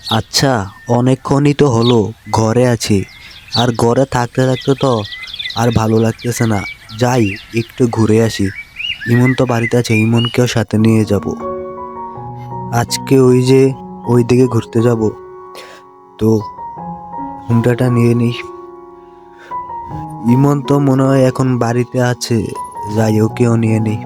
আচ্ছা, অনেকক্ষণই তো হলো ঘরে আছি। আর ঘরে থাকতে থাকতে তো আর ভালো লাগতেছে না। যাই, একটু ঘুরে আসি। ইমন তো বাড়িতে আছে, ইমনকেও সাথে নিয়ে যাব। আজকে ওই যে ওই দিকে ঘুরতে যাব, তো হুন্ডাটা নিয়ে নিই। ইমন তো মনে হয় এখন বাড়িতে আছে, যাই ওকেও নিয়ে নিই।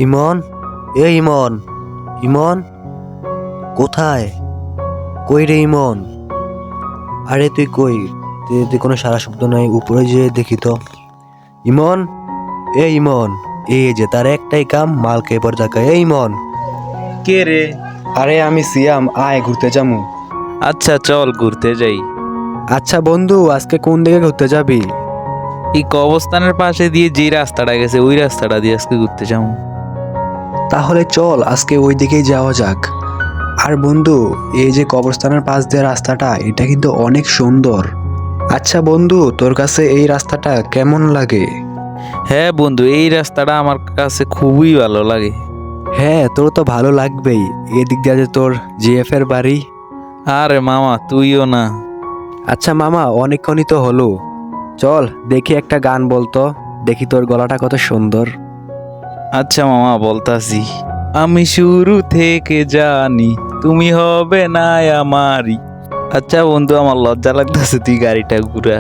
ইমন, এ ইমন, ইমন কোথায়? কই রে ইমন? আরে তুই কই? তুই কোনো সারা শব্দ নাই, উপরে যেয়ে দেখি তো। ইমন, এ ইমন, এই যে তার একটাই কাম, মাল খেয়ে পর থাকা। এই ইমন। কে রে? আরে আমি সিয়াম, আয় ঘুরতে যামু। আচ্ছা চল ঘুরতে যাই। আচ্ছা বন্ধু, আজকে কোন দিকে ঘুরতে যাবি? এই কবরস্থানের পাশে দিয়ে যে রাস্তাটা গেছে ওই রাস্তাটা দিয়ে আজকে ঘুরতে যাবো। তাহলে চল আজকে ওই দিকেই যাওয়া যাক। আর বন্ধু, এই যে কবরস্থানের পাশ দিয়ে রাস্তাটা, এটা কিন্তু অনেক সুন্দর। আচ্ছা বন্ধু, তোর কাছে এই রাস্তাটা কেমন লাগে? হ্যাঁ বন্ধু, এই রাস্তাটা আমার কাছে খুবই ভালো লাগে। হ্যাঁ, তোর তো ভালো লাগবেই। এদিক দিয়ে যে তোর জিএফ এর বাড়ি। আরে মামা তুইও না। আচ্ছা মামা, অনেকক্ষণই তো হলো, চল দেখি একটা গান বলতো, দেখি তোর গলাটা কত সুন্দর। আচ্ছা মামা বলতাছি। আমি শুরু থেকে জানি তুমি হবে না আমারই। আচ্ছা বন্ধু, আমার লজ্জা লাগতেছে, তুই গাড়িটা ঘুরা।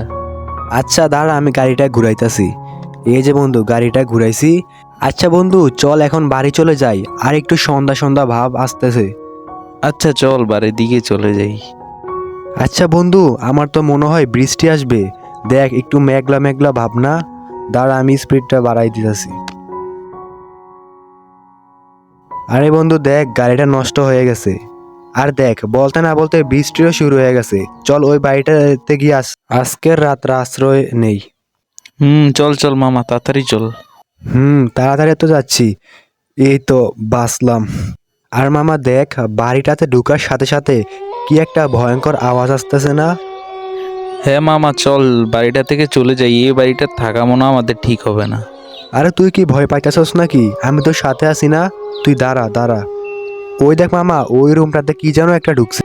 আচ্ছা দাঁড়া, আমি গাড়িটা ঘুরাইতাছি। এই যে বন্ধু, গাড়িটা ঘুরাইছি। আচ্ছা বন্ধু, চল এখন বাড়ি চলে যাই, আর একটু সন্ধ্যা সন্ধ্যা ভাব আসতেছে। আচ্ছা চল বাড়ির দিকে চলে যাই। আচ্ছা বন্ধু, আমার তো মনে হয় বৃষ্টি আসবে। দেখ একটু মেঘলা মেঘলা ভাব না। দাঁড়া, আমি স্পিডটা বাড়াই দিতেছি। আরে বন্ধু দেখ, গাড়িটা নষ্ট হয়ে গেছে। আর দেখ, বলতে না বলতে বৃষ্টিও শুরু হয়ে গেছে। চল ওই বাড়িটাতে গিয়ে আজকের রাত আশ্রয় নেই। চল চল মামা তাড়াতাড়ি চল। তাড়াতাড়ি তো যাচ্ছি। এই তো বাসলাম। আর মামা দেখ, বাড়িটাতে ঢুকার সাথে সাথে কি একটা ভয়ঙ্কর আওয়াজ আসতেছে না? হ্যাঁ মামা চল, বাড়িটা থেকে চলে যাই, এই বাড়িটা থাকা মনে হয় আমাদের ঠিক হবে না। আরে তুই কি ভয় পাইতেছস নাকি? আমি তোর সাথে আছি না। তুই দাঁড়া দাঁড়া। ওই দেখ মামা, ওই রুমটাতে কি যেন একটা ঢুকছে।